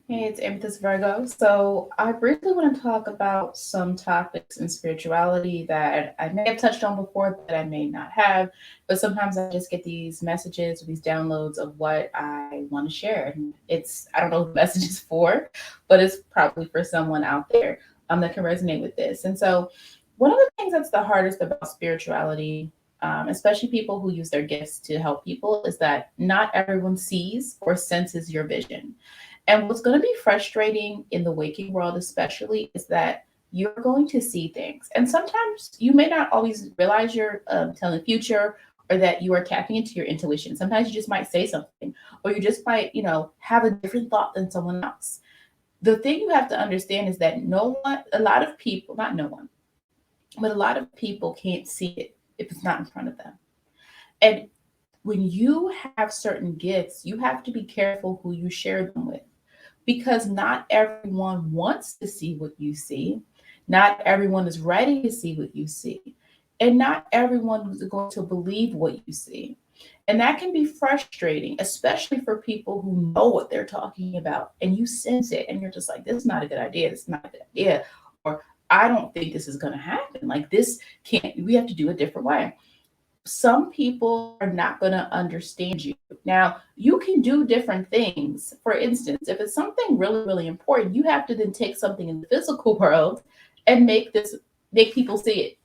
Hey, it's Amethyst Virgo. So, I briefly want to talk about some topics in spirituality that I may have touched on before, that I may not have. But sometimes I just get these messages or these downloads of what I want to share. And I don't know who the message is for, but it's probably for someone out there that can resonate with this. And so, one of the things that's the hardest about spirituality, especially people who use their gifts to help people, is that not everyone sees or senses your vision. And what's going to be frustrating in the waking world, especially, is that you're going to see things. And sometimes you may not always realize you're telling the future or that you are tapping into your intuition. Sometimes you just might say something, or you just might, have a different thought than someone else. The thing you have to understand is that no one, a lot of people, not no one, but a lot of people can't see it if it's not in front of them. And when you have certain gifts, you have to be careful who you share them with, because not everyone wants to see what you see. Not everyone is ready to see what you see. And not everyone is going to believe what you see. And that can be frustrating, especially for people who know what they're talking about and you sense it and you're just like, this is not a good idea. This is not a good idea. Or I don't think this is going to happen. Like, this can't, we have to do it a different way. Some people are not going to understand you. Now, you can do different things. For instance, if it's something really, really important, you have to then take something in the physical world and make people see it,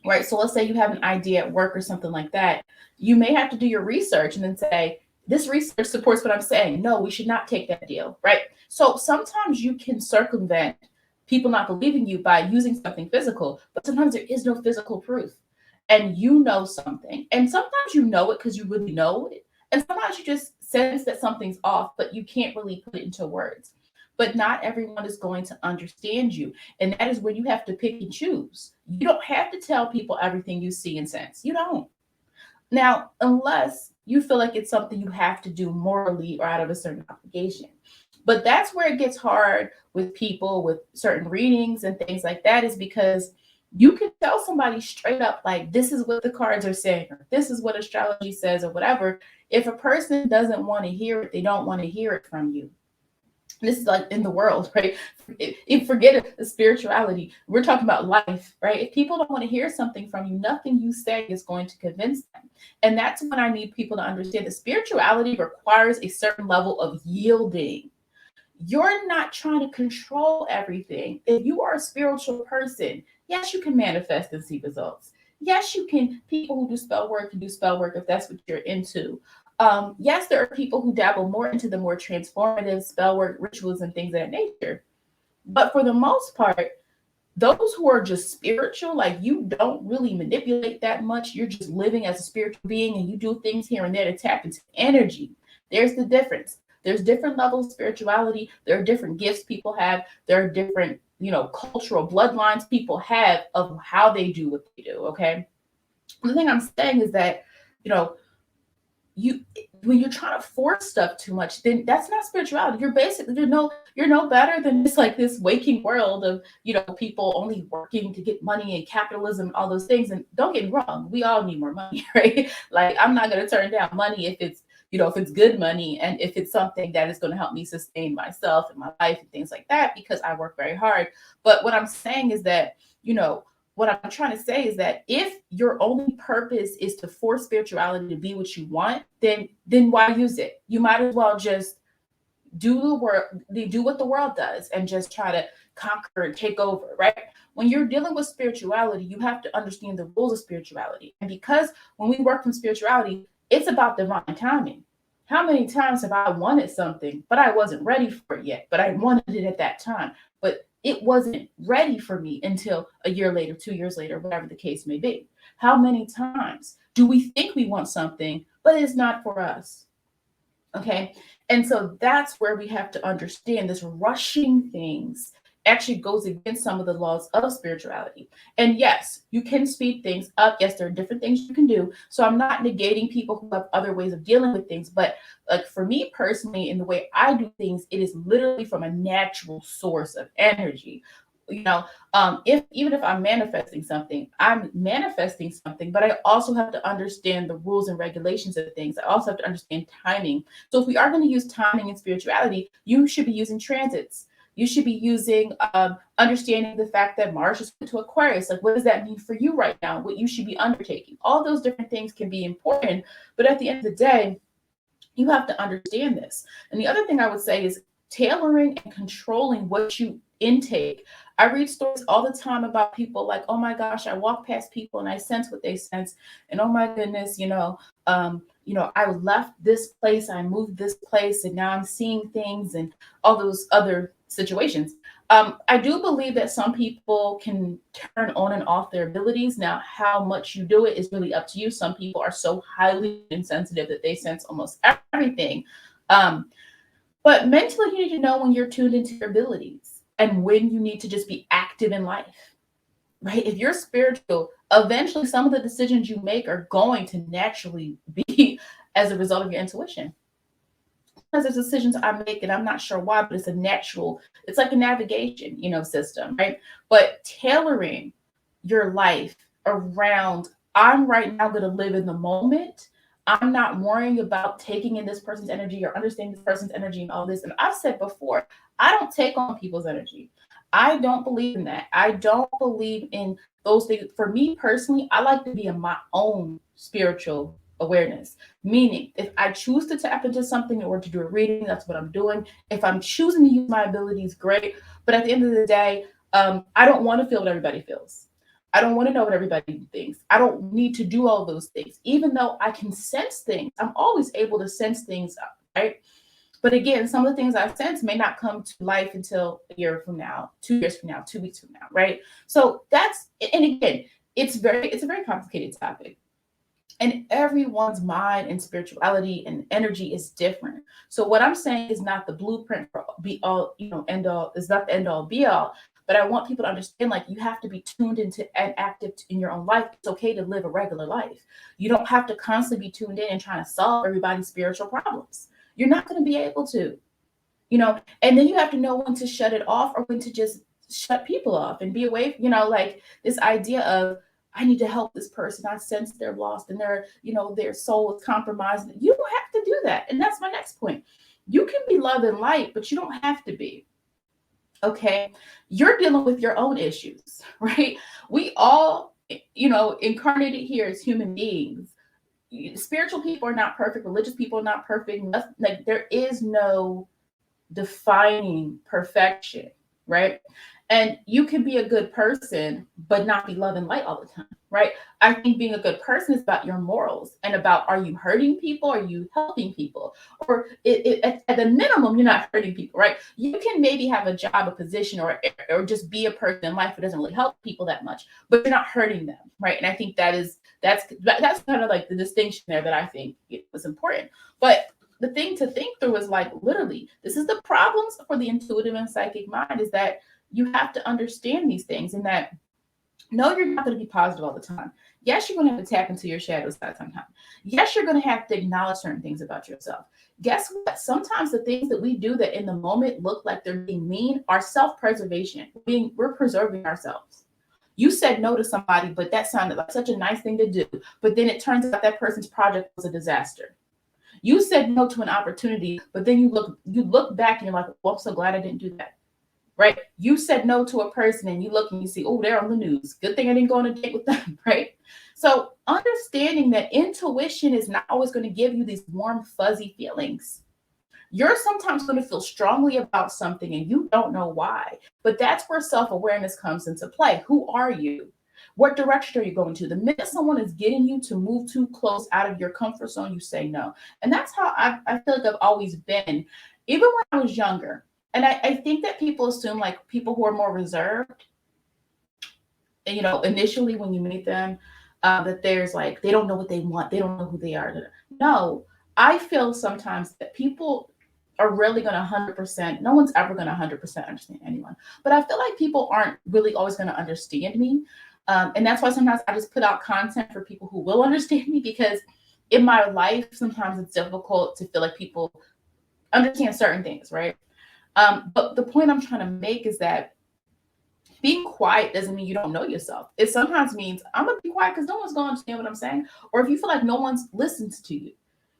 right? So let's say you have an idea at work or something like that. You may have to do your research and then say, this research supports what I'm saying. No, we should not take that deal, right? So sometimes you can circumvent people not believing you by using something physical, but sometimes there is no physical proof. And you know something. And sometimes you know it because you really know it. And sometimes you just sense that something's off, but you can't really put it into words. But not everyone is going to understand you. And that is where you have to pick and choose. You don't have to tell people everything you see and sense. You don't. Now, unless you feel like it's something you have to do morally or out of a certain obligation. But that's where it gets hard with people with certain readings and things like that, is because you can tell somebody straight up, like, this is what the cards are saying, or this is what astrology says, or whatever. If a person doesn't want to hear it, they don't want to hear it from you. This is like in the world, right? Forget it, the spirituality. We're talking about life, right? If people don't want to hear something from you, nothing you say is going to convince them. And that's when I need people to understand that spirituality requires a certain level of yielding. You're not trying to control everything. If you are a spiritual person, yes, you can manifest and see results. Yes, you can. People who do spell work can do spell work if that's what you're into. Yes, there are people who dabble more into the more transformative spell work rituals and things of that nature. But for the most part, those who are just spiritual, like, you don't really manipulate that much. You're just living as a spiritual being and you do things here and there to tap into energy. There's the difference. There's different levels of spirituality. There are different gifts people have. There are different, cultural bloodlines people have of how they do what they do. Okay. The thing I'm saying is that, you know, you when you're trying to force stuff too much, then that's not spirituality. You're no better than just like this waking world of, people only working to get money and capitalism and all those things. And don't get me wrong, we all need more money, right? Like, I'm not going to turn down money if it's good money and if it's something that is going to help me sustain myself and my life and things like that, because I work very hard. But what I'm saying is that, you know what I'm trying to say is that if your only purpose is to force spirituality to be what you want, then why use it? You might as well just do the work, do what the world does, and just try to conquer and take over, right? When you're dealing with spirituality, you have to understand the rules of spirituality. And because when we work from spirituality, it's about divine timing. How many times have I wanted something, but I wasn't ready for it yet, but I wanted it at that time, but it wasn't ready for me until a year later, 2 years later, whatever the case may be. How many times do we think we want something, but it's not for us? Okay. And so that's where we have to understand this rushing things actually goes against some of the laws of spirituality. And yes, you can speed things up. Yes, there are different things you can do. So I'm not negating people who have other ways of dealing with things. But like, for me personally, in the way I do things, it is literally from a natural source of energy. You know, if even if I'm manifesting something, but I also have to understand the rules and regulations of things. I also have to understand timing. So if we are going to use timing in spirituality, you should be using transits. You should be using understanding the fact that Mars is to Aquarius. Like, what does that mean for you right now? What you should be undertaking. All those different things can be important, but at the end of the day, you have to understand this. And the other thing I would say is tailoring and controlling what you intake. I read stories all the time about people like, oh my gosh, I walk past people and I sense what they sense. And oh my goodness, I left this place, I moved this place, and now I'm seeing things and all those other situations. I do believe that some people can turn on and off their abilities. Now, how much you do it is really up to you. Some people are so highly insensitive that they sense almost everything. Um, but mentally, you need to know when you're tuned into your abilities and when you need to just be active in life, right? If you're spiritual, eventually some of the decisions you make are going to naturally be as a result of your intuition. Because there's decisions I make and I'm not sure why, but it's like a navigation, system, right? But tailoring your life around, I'm right now going to live in the moment. I'm not worrying about taking in this person's energy or understanding this person's energy and all this. And I've said before, I don't take on people's energy. I don't believe in that. I don't believe in those things. For me personally, I like to be in my own spiritual awareness. Meaning, if I choose to tap into something or to do a reading, that's what I'm doing. If I'm choosing to use my abilities, great. But at the end of the day, I don't want to feel what everybody feels. I don't want to know what everybody thinks. I don't need to do all those things. Even though I can sense things, I'm always able to sense things, right? But again, some of the things I sense may not come to life until a year from now, 2 years from now, 2 weeks from now, right? So and again, it's a very complicated topic. And everyone's mind and spirituality and energy is different. So what I'm saying is not the blueprint for be all, end all, is not the end all be all. But I want people to understand, like, you have to be tuned into and active in your own life. It's okay to live a regular life. You don't have to constantly be tuned in and trying to solve everybody's spiritual problems. You're not going to be able to, and then you have to know when to shut it off or when to just shut people off and be away, like this idea of, I need to help this person. I sense they're lost and their soul is compromised. You don't have to do that. And that's my next point. You can be love and light, but you don't have to be. Okay. You're dealing with your own issues, right? We all, incarnated here as human beings. Spiritual people are not perfect. Religious people are not perfect. Nothing, like, there is no defining perfection, right? And you can be a good person, but not be love and light all the time, right? I think being a good person is about your morals and about, are you hurting people? Are you helping people? Or at the minimum, you're not hurting people, right? You can maybe have a job, a position, or just be a person in life that doesn't really help people that much, but you're not hurting them, right? And I think that's kind of like the distinction there that I think was important. But the thing to think through is, like, literally, this is the problems for the intuitive and psychic mind, is that you have to understand these things, and that, no, you're not going to be positive all the time. Yes, you're going to have to tap into your shadow side sometimes. Yes, you're going to have to acknowledge certain things about yourself. Guess what? Sometimes the things that we do that in the moment look like they're being mean are self-preservation. We're preserving ourselves. You said no to somebody, but that sounded like such a nice thing to do. But then it turns out that person's project was a disaster. You said no to an opportunity, but then you look back and you're like, well, I'm so glad I didn't do that. Right? You said no to a person and you look and you see, oh, they're on the news. Good thing I didn't go on a date with them, right? So understanding that intuition is not always going to give you these warm, fuzzy feelings. You're sometimes going to feel strongly about something and you don't know why. But that's where self-awareness comes into play. Who are you? What direction are you going to? The minute someone is getting you to move too close out of your comfort zone, you say no. And that's how I feel like I've always been, even when I was younger. And I think that people assume, like, people who are more reserved, initially when you meet them, that there's like, they don't know what they want. They don't know who they are. No, I feel sometimes that people are really going to 100%, no one's ever going to 100% understand anyone. But I feel like people aren't really always going to understand me. And that's why sometimes I just put out content for people who will understand me, because in my life, sometimes it's difficult to feel like people understand certain things, right? But the point I'm trying to make is that Being quiet doesn't mean you don't know yourself. It sometimes means I'm gonna be quiet because no one's gonna understand what I'm saying. Or if you feel like no one's listens to you,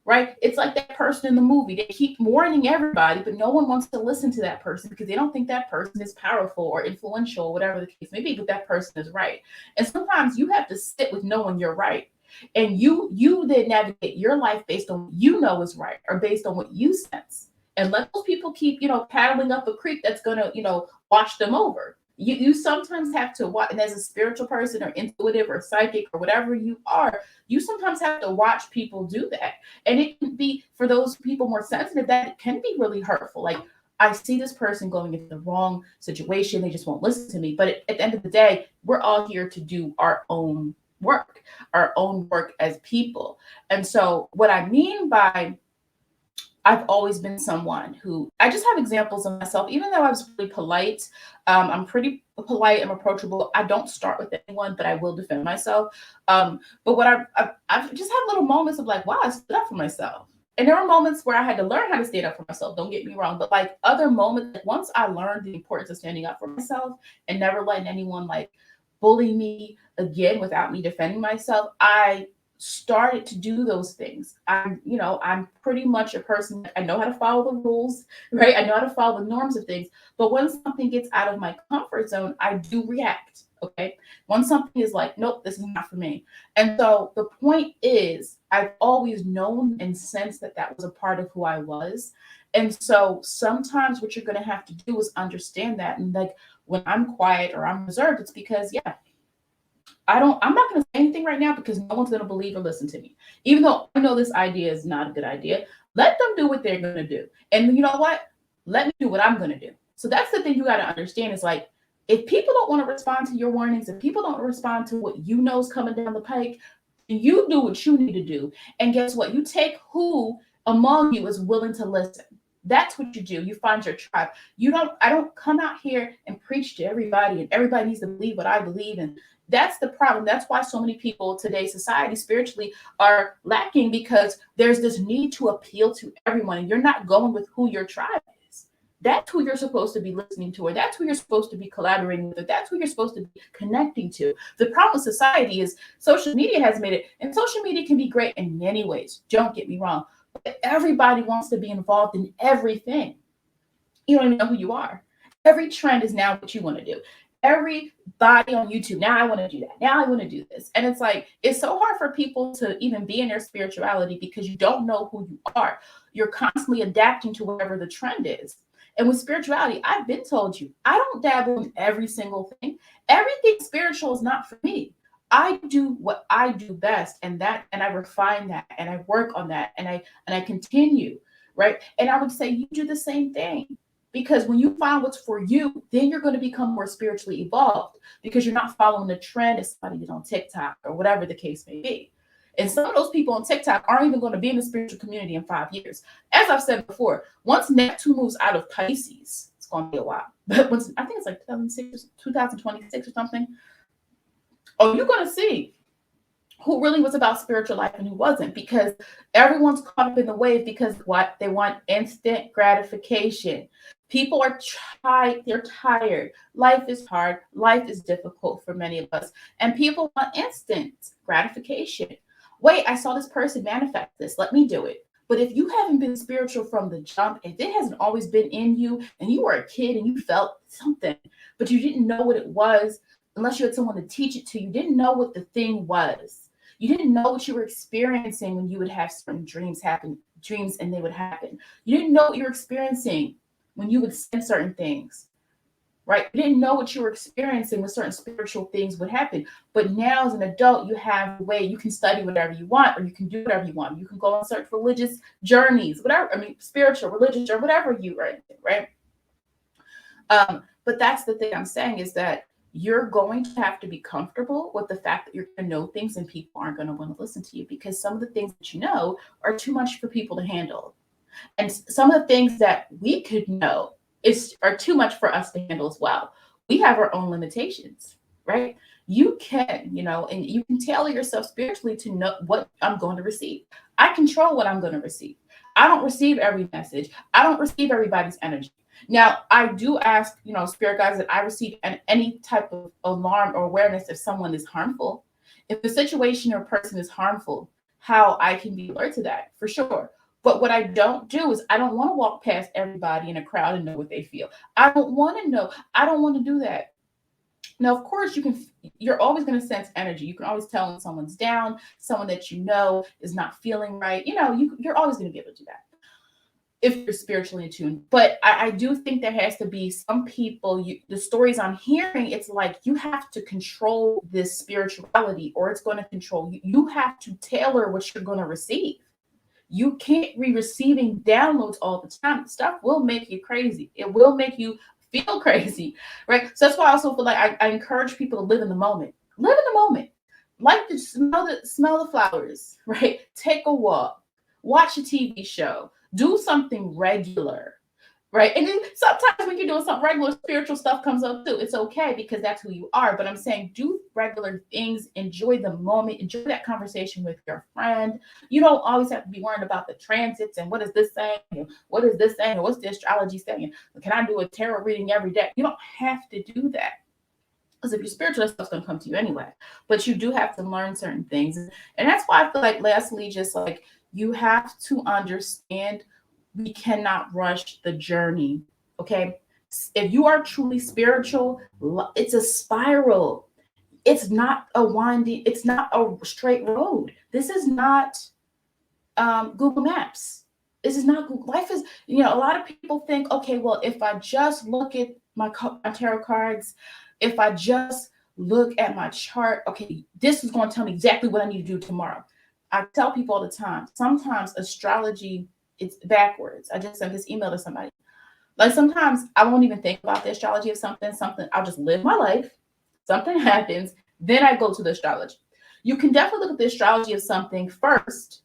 right? It's like that person in the movie. They keep warning everybody, but no one wants to listen to that person because they don't think that person is powerful or influential, or whatever the case may be, but that person is right. And sometimes you have to sit with knowing you're right. And you then navigate your life based on what you know is right, or based on what you sense. And let those people keep, paddling up a creek that's gonna, wash them over. You sometimes have to watch, and as a spiritual person or intuitive or psychic or whatever you are, you sometimes have to watch people do that. And it can be, for those people more sensitive, that it can be really hurtful. Like, I see this person going into the wrong situation, they just won't listen to me. But at the end of the day, we're all here to do our own work as people. And so what I mean by, I've always been someone who, I just have examples of myself, even though I was really polite. I'm pretty polite, I'm approachable. I don't start with anyone, but I will defend myself. But what I've just had little moments of like, wow, I stood up for myself. And there were moments where I had to learn how to stand up for myself. Don't get me wrong. But like other moments, like once I learned the importance of standing up for myself and never letting anyone like bully me again without me defending myself, I started to do those things. I'm pretty much a person, I know how to follow the rules, right? I know how to follow the norms of things. But when something gets out of my comfort zone, I do react. Okay. When something is like, nope, this is not for me. And so the point is, I've always known and sensed that that was a part of who I was. And so sometimes what you're going to have to do is understand that. And like when I'm quiet or I'm reserved, it's because, yeah, I'm not going to say anything right now because no one's going to believe or listen to me. Even though I know this idea is not a good idea, let them do what they're going to do. And you know what? Let me do what I'm going to do. So that's the thing you got to understand is like, if people don't want to respond to your warnings, if people don't respond to what you know is coming down the pike, you do what you need to do. And guess what? You take who among you is willing to listen. That's what you do. You find your tribe. I don't come out here and preach to everybody and everybody needs to believe what I believe. And that's the problem. That's why so many people today's society spiritually are lacking, because there's this need to appeal to everyone and you're not going with who your tribe is. That's who you're supposed to be listening to, or that's who you're supposed to be collaborating with, or that's who you're supposed to be connecting to. The problem with society is social media has made it, and social media can be great in many ways. Don't get me wrong, but everybody wants to be involved in everything. You don't even know who you are. Every trend is now what you want to do. Everybody on YouTube, now I want to do that. Now I want to do this. And it's like, it's so hard for people to even be in their spirituality because you don't know who you are. You're constantly adapting to whatever the trend is. And with spirituality, I've been told you, I don't dabble in every single thing. Everything spiritual is not for me. I do what I do best, and I refine that, and I work on that, and I continue, right? And I would say you do the same thing. Because when you find what's for you, then you're going to become more spiritually evolved because you're not following the trend as somebody did on TikTok or whatever the case may be. And some of those people on TikTok aren't even going to be in the spiritual community in 5 years. As I've said before, once Neptune moves out of Pisces, it's going to be a while. But once, I think it's like 2026 or something, oh, you're going to see who really was about spiritual life and who wasn't, because everyone's caught up in the wave because what they want: instant gratification. People are they're tired. Life is hard. Life is difficult for many of us, and people want instant gratification. Wait, I saw this person manifest this. Let me do it. But if you haven't been spiritual from the jump, if it hasn't always been in you and you were a kid and you felt something, but you didn't know what it was, unless you had someone to teach it to, you didn't know what the thing was. You didn't know what you were experiencing when you would have certain dreams and they would happen. You didn't know what you were experiencing when you would sense certain things, right? You didn't know what you were experiencing when certain spiritual things would happen. But now as an adult, you have a way, you can study whatever you want, or you can do whatever you want. You can go on search religious journeys, whatever, spiritual, religious, or whatever you right? But that's the thing I'm saying, is that you're going to have to be comfortable with the fact that you're going to know things and people aren't going to want to listen to you, because some of the things that you know are too much for people to handle. And some of the things that we could know are too much for us to handle as well. We have our own limitations, right? You can, and you can tailor yourself spiritually to know what I'm going to receive. I control what I'm going to receive. I don't receive every message. I don't receive everybody's energy. Now, I do ask, spirit guides that I receive any type of alarm or awareness if someone is harmful. If the situation or person is harmful, how I can be alert to that for sure. But what I don't do is I don't want to walk past everybody in a crowd and know what they feel. I don't want to know. I don't want to do that. Now, of course, you're always going to sense energy. You can always tell when someone's down, someone that you know is not feeling right. You're always going to be able to do that if you're spiritually attuned. But I do think there has to be some people, the stories I'm hearing, it's like you have to control this spirituality or it's going to control you. You have to tailor what you're going to receive. You can't be receiving downloads all the time. Stuff will make you crazy. It will make you feel crazy, right? So that's why I also feel like I encourage people to live in the moment. Live in the moment. Like to smell the flowers, right? Take a walk. Watch a TV show. Do something regular, right? And then sometimes when you're doing something regular, spiritual stuff comes up too. It's okay because that's who you are. But I'm saying do regular things, enjoy the moment, enjoy that conversation with your friend. You don't always have to be worried about the transits and what is this saying? And what is this saying? And what's the astrology saying? Can I do a tarot reading every day? You don't have to do that. Because if you're spiritual, that stuff's going to come to you anyway. But you do have to learn certain things. And that's why I feel like, lastly, just like you have to understand we cannot rush the journey. Okay. If you are truly spiritual, it's a spiral. It's not it's not a straight road. This is not Google Maps. This is not Google. Life is, a lot of people think, okay, well, if I just look at my tarot cards, if I just look at my chart, okay, this is going to tell me exactly what I need to do tomorrow. I tell people all the time, sometimes astrology, it's backwards. I just sent this email to somebody. Like sometimes I won't even think about the astrology of something, I'll just live my life. Something happens, then I go to the astrology. You can definitely look at the astrology of something first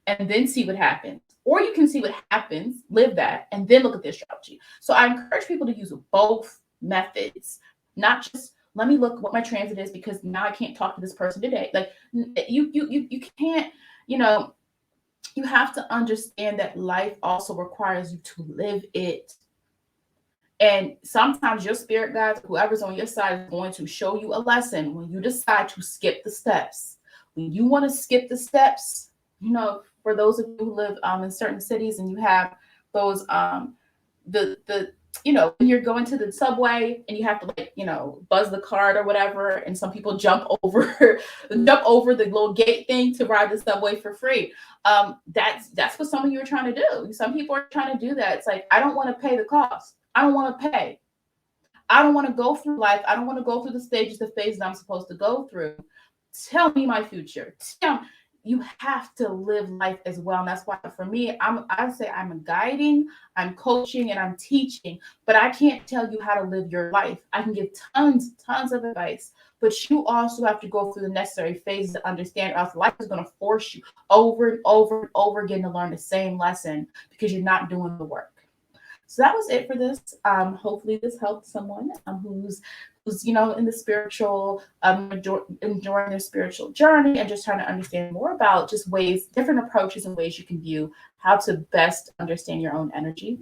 and then see what happens. Or you can see what happens, live that, and then look at the astrology. So I encourage people to use both methods, not just let me look what my transit is because now I can't talk to this person today. Like you can't, you have to understand that life also requires you to live it. And sometimes your spirit guides, whoever's on your side, is going to show you a lesson when you decide to skip the steps. When you want to skip the steps, for those of you who live in certain cities and you have those when you're going to the subway and you have to buzz the card or whatever, and some people jump over the little gate thing to ride the subway for free. That's what some of you are trying to do. Some people are trying to do that. It's like, I don't want to pay the cost. I don't want to pay. I don't want to go through life. I don't want to go through the phases that I'm supposed to go through. Tell me my future. You have to live life as well. And that's why for me, I say I'm guiding, I'm coaching, and I'm teaching, but I can't tell you how to live your life. I can give tons of advice, but you also have to go through the necessary phases to understand, or else life is going to force you over and over and over again to learn the same lesson because you're not doing the work. So that was it for this. Hopefully this helped someone who's in the spiritual, enjoying their spiritual journey and just trying to understand more about just different approaches and ways you can view how to best understand your own energy.